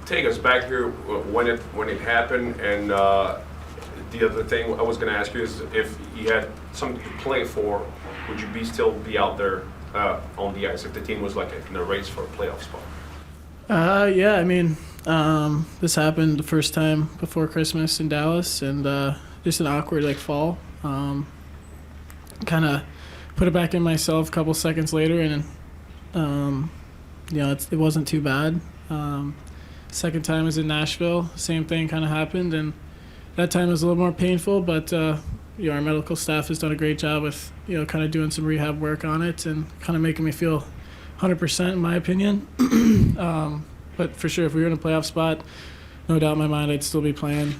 take us back here when it happened, and the other thing I was going to ask you is if you had something to play for, would you still be out there on the ice if the team was like in a race for a playoff spot? Yeah, I mean, this happened the first time before Christmas in Dallas, and just an awkward fall. Kind of put it back in myself a couple seconds later, and it wasn't too bad. Second time was in Nashville, same thing kind of happened, and that time was a little more painful, but our medical staff has done a great job with kind of doing some rehab work on it and kind of making me feel 100% in my opinion. But for sure, if we were in a playoff spot, no doubt in my mind I'd still be playing.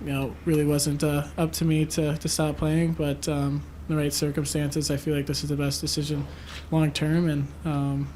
Really wasn't up to me to stop playing, but in the right circumstances, I feel like this is the best decision long term, and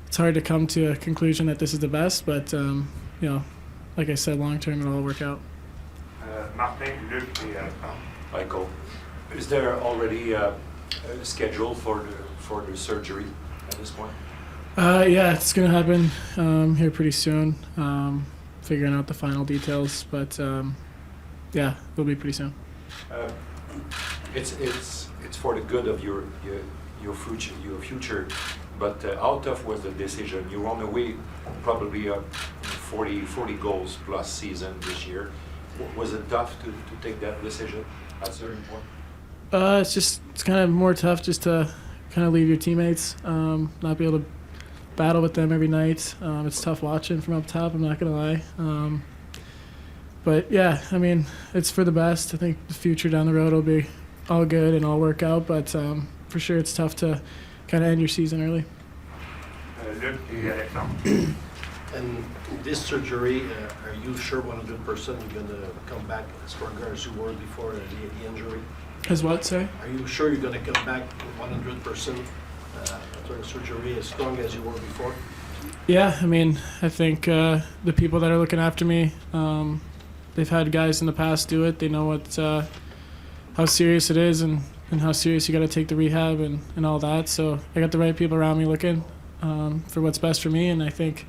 it's hard to come to a conclusion that this is the best, but like I said, long term it'll all work out. Martin, Luc, et Alexandre. Michael, is there already a schedule for the surgery at this point? Yeah, it's going to happen here pretty soon. Figuring out the final details, but yeah, it'll be pretty soon. It's for the good of your future. But how tough was the decision? You were on the way probably 40 goals plus season this year. Was it tough to take that decision at a certain point? It's kind of more tough just to kind of leave your teammates, not be able to battle with them every night. It's tough watching from up top, I'm not going to lie. But yeah, I mean, it's for the best. I think the future down the road will be all good and all work out, but for sure it's tough to kind of end your season early. Luc et Alexandre. And this surgery, are you sure 100% you're going to come back as strong as you were before the injury? As what, sorry? Are you sure you're going to come back 100% after the surgery as strong as you were before? Yeah, I mean, I think the people that are looking after me, they've had guys in the past do it. They know how serious it is and how serious you got to take the rehab and all that. So I got the right people around me looking for what's best for me, and I think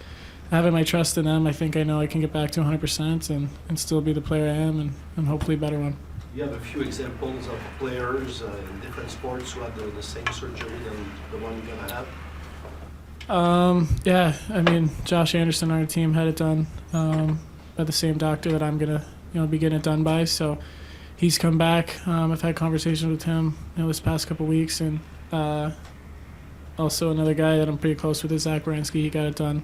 having my trust in them, I think I know I can get back to 100% and still be the player I am and hopefully a better one. You have a few examples of players in different sports who had the same surgery than the one you're going to have? Yeah, I mean, Josh Anderson on our team had it done by the same doctor that I'm going to be getting it done by. So he's come back. I've had conversations with him this past couple weeks, and also another guy that I'm pretty close with is Zach Werenski. He got it done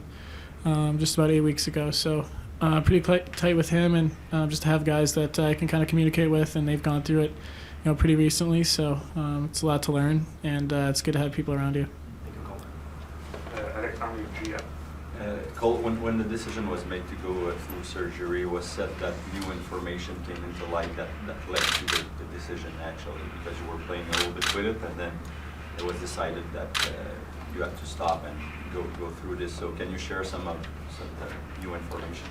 just about 8 weeks ago. So pretty tight with him, and just to have guys that I can kind of communicate with, and they've gone through it pretty recently. So it's a lot to learn, and it's good to have people around you. Alexandre, GM. Cole, when the decision was made to go through surgery, was said that new information came into light that led to the decision actually, because you were playing a little bit with it, and then it was decided that you had to stop and go through this. So can you share some of the new information?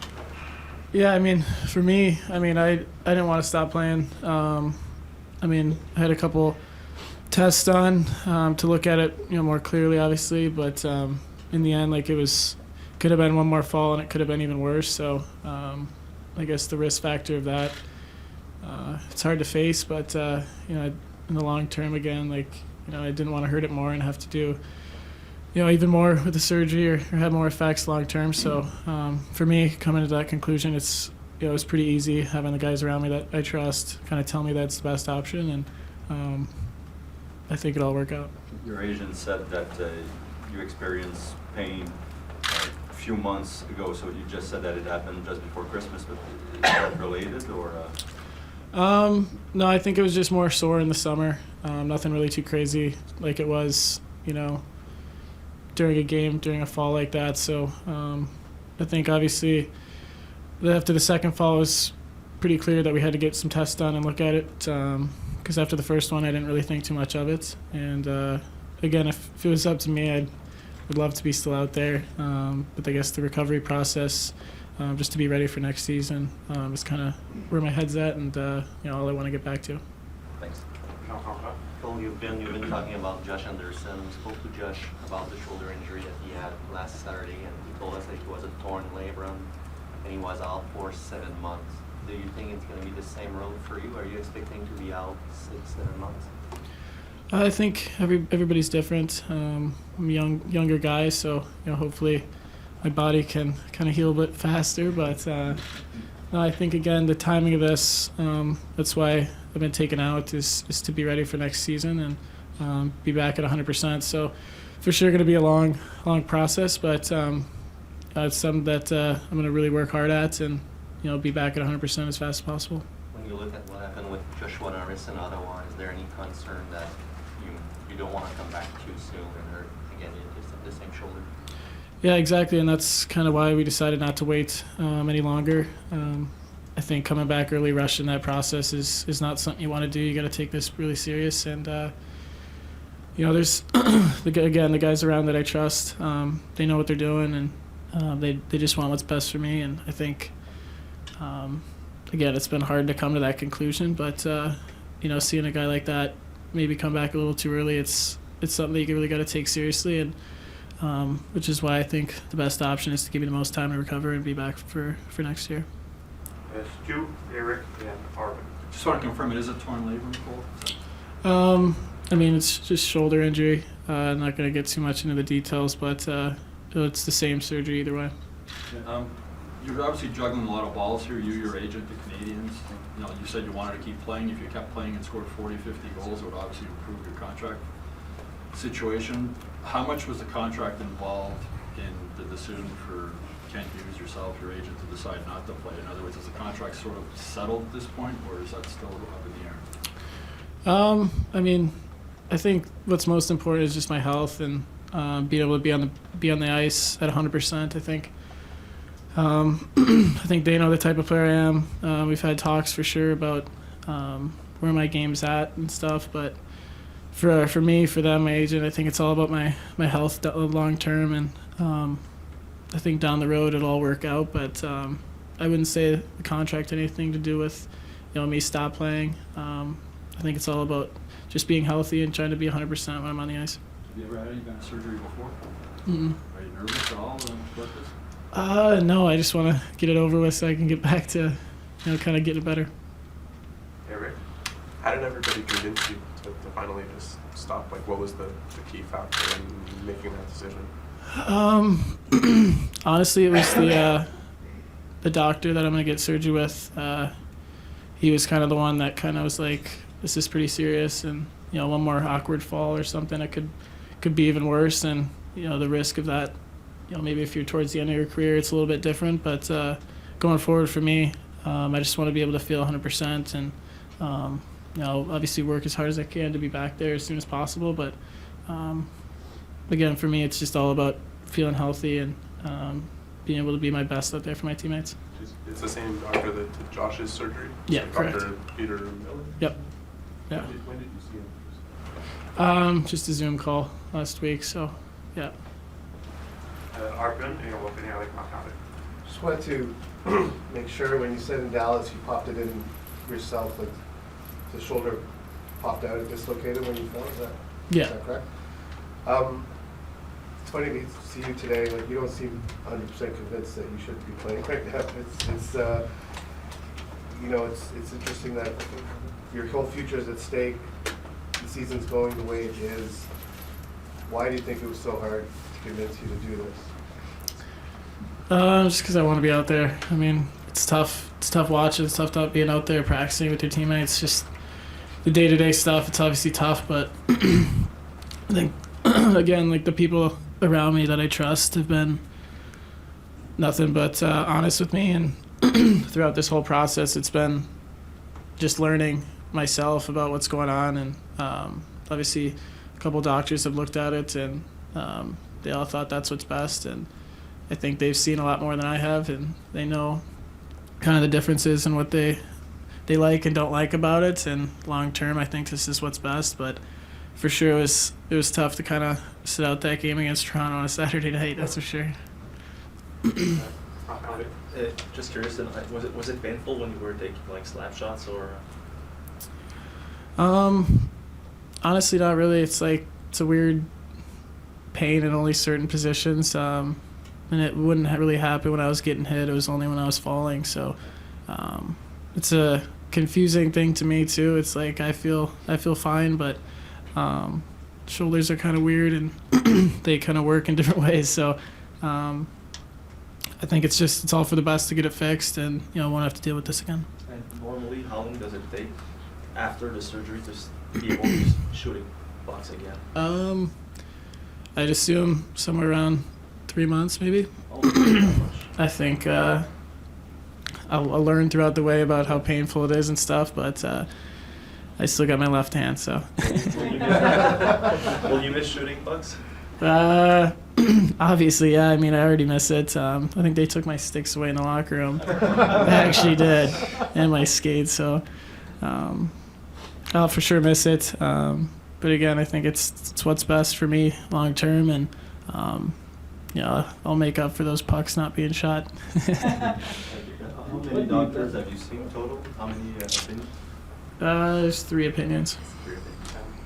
Yeah, I mean, for me, I didn't want to stop playing. I had a couple tests done to look at it, more clearly, obviously. But in the end, could have been one more fall, and it could have been even worse. So I guess the risk factor of that, it's hard to face. But in the long term, again, I didn't want to hurt it more and have to do even more with the surgery or have more effects long term. So for me, coming to that conclusion, it was pretty easy having the guys around me that I trust kind of tell me that's the best option, and I think it'll all work out. Your agent said that you experienced pain a few months ago, so you just said that it happened just before Christmas, but is that related or? No, I think it was just more sore in the summer. Nothing really too crazy like it was, during a game, during a fall like that. So I think obviously after the second fall, it was pretty clear that we had to get some tests done and look at it, because after the first one, I didn't really think too much of it. And again, if it was up to me, I would love to be still out there. But I guess the recovery process, just to be ready for next season, is kind of where my head's at, and all I want to get back to. Thanks. Jean-François. Cole, you've been talking about Josh Anderson. We spoke to Josh about the shoulder injury that he had last Saturday, and he told us that it was a torn labrum, and he was out for 7 months. Do you think it's going to be the same road for you? Are you expecting to be out 6-7 months? I think everybody's different. I'm a younger guy, so hopefully my body can kind of heal a bit faster. But no, I think again the timing of this, that's why I've been taken out is to be ready for next season and be back at 100%. So for sure going to be a long process, but it's something that I'm going to really work hard at and be back at 100% as fast as possible. When you look at what happened with Joshua Norris in Ottawa, is there any concern that you don't want to come back too soon, or again it's the same shoulder? Yeah, exactly, and that's kind of why we decided not to wait any longer. I think coming back early, rushing that process is not something you want to do. You got to take this really serious, and there's the guys around that I trust. They know what they're doing, and they just want what's best for me. And I think again, it's been hard to come to that conclusion, but seeing a guy like that maybe come back a little too early, it's something that you really got to take seriously, and which is why I think the best option is to give you the most time to recover and be back for next year. Stu, Eric, and Arvin. Just want to confirm, it is a torn labrum, Cole? I mean, it's just shoulder injury. I'm not going to get too much into the details, but it's the same surgery either way. You're obviously juggling a lot of balls here. Your agent, the Canadiens. You said you wanted to keep playing. If you kept playing and scored 40, 50 goals, it would obviously improve your contract situation. How much was the contract involved in the decision for Kent Hughes, yourself, your agent, to decide not to play? In other words, is the contract sort of settled at this point, or is that still up in the air? I mean, I think what's most important is just my health and being able to be on the ice at 100%. I think. I think they know the type of player I am. We've had talks for sure about where my game's at and stuff, but for me, for them, my agent, I think it's all about my health long term, and I think down the road it'll all work out. But I wouldn't say the contract had anything to do with me stop playing. I think it's all about just being healthy and trying to be 100% when I'm on the ice. Have you ever had any kind of surgery before? Mm-mm. Are you nervous at all about this? No, I just want to get it over with so I can get back to, kind of get it better. Eric. How did everybody convince you to finally just stop? Like, what was the key factor in making that decision? Honestly, it was the doctor that I'm going to get surgery with. He was kind of the one that kind of was like, this is pretty serious, and, one more awkward fall or something, it could be even worse, and, the risk of that, maybe if you're towards the end of your career, it's a little bit different, but going forward for me, I just want to be able to feel 100% and, obviously work as hard as I can to be back there as soon as possible. But again, for me, it's just all about feeling healthy and being able to be my best out there for my teammates. It's the same doctor that did Josh's surgery? Yeah, correct. Dr. Peter Miller? Yep. Yeah. When did you see him? Just a Zoom call last week, so yeah. Arvin, what can you like about it? Just wanted to make sure when you said in Dallas, you popped it in yourself, like the shoulder popped out and dislocated when you fell. Is that correct? It's funny to see you today. Like, you don't seem 100% convinced that you should be playing right now. It's interesting that your whole future is at stake. The season's going the way it is. Why do you think it was so hard to convince you to do this? Just because I want to be out there. I mean, it's tough. It's tough watching. It's tough being out there practicing with your teammates. Just the day-to-day stuff. It's obviously tough, but I think again, like the people around me that I trust have been nothing but honest with me, and throughout this whole process, it's been just learning myself about what's going on, and obviously a couple doctors have looked at it, and they all thought that's what's best, and I think they've seen a lot more than I have, and they know kind of the differences in what they like and don't like about it, and long term I think this is what's best. But for sure it was tough to kind of sit out that game against Toronto on a Saturday night, that's for sure. Just curious, was it painful when you were taking like slap shots, or? Honestly, not really. It's like it's a weird pain in only certain positions, and it wouldn't really happen when I was getting hit. It was only when I was falling. So it's a confusing thing to me too. It's like I feel fine, but shoulders are kind of weird and they kind of work in different ways. So I think it's all for the best to get it fixed, and I won't have to deal with this again. And normally, how long does it take after the surgery to be able to shooting pucks again? I'd assume somewhere around 3 months, maybe. I think I'll learn throughout the way about how painful it is and stuff, but I still got my left hand, so. Will you miss shooting pucks? Obviously, yeah. I mean, I already miss it. I think they took my sticks away in the locker room. They actually did, and my skates. So I'll for sure miss it. But again, I think it's what's best for me long term, and I'll make up for those pucks not being shot. How many doctors have you seen total? How many opinions? There's 3 opinions.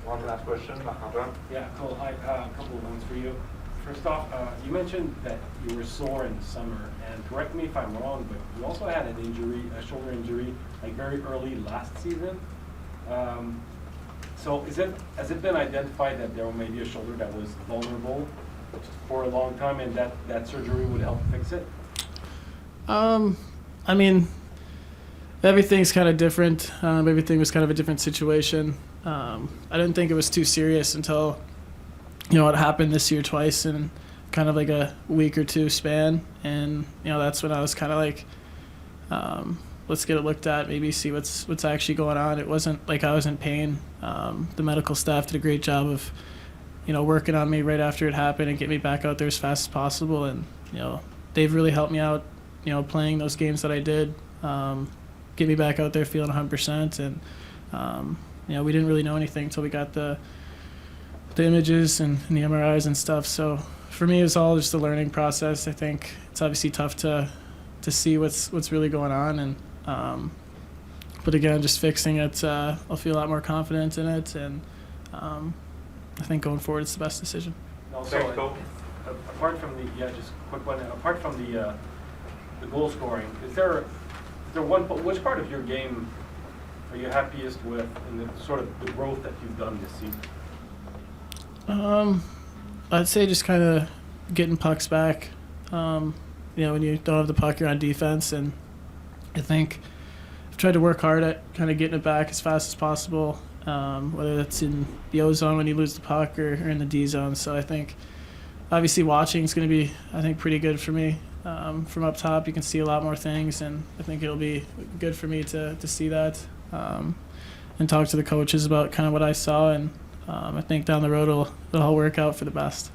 One last question, Marc-Antoine. Yeah, Cole, hi, a couple of ones for you. First off, you mentioned that you were sore in the summer, and correct me if I'm wrong, but you also had an injury, a shoulder injury, like very early last season. So has it been identified that there may be a shoulder that was vulnerable for a long time, and that surgery would help fix it? I mean, everything's kind of different. Everything was kind of a different situation. I didn't think it was too serious until, it happened this year twice in kind of like a week or two span. And, that's when I was kind of like, let's get it looked at, maybe see what's actually going on. It wasn't like I was in pain. The medical staff did a great job of, working on me right after it happened and get me back out there as fast as possible. And, they've really helped me out, playing those games that I did, get me back out there feeling 100%. And, we didn't really know anything until we got the images and the MRIs and stuff. So for me, it was all just a learning process. I think it's obviously tough to see what's really going on. And but again, just fixing it, I'll feel a lot more confident in it. And I think going forward, it's the best decision. Also, apart from just a quick one. Apart from the goal scoring, is there which part of your game are you happiest with, in the sort of the growth that you've done this season? I'd say just kind of getting pucks back. When you don't have the puck, you're on defense, and I think I've tried to work hard at kind of getting it back as fast as possible, whether that's in the O zone when you lose the puck or in the D zone. So I think obviously watching is going to be, I think, pretty good for me. From up top, you can see a lot more things, and I think it'll be good for me to see that and talk to the coaches about kind of what I saw, and I think down the road it'll all work out for the best.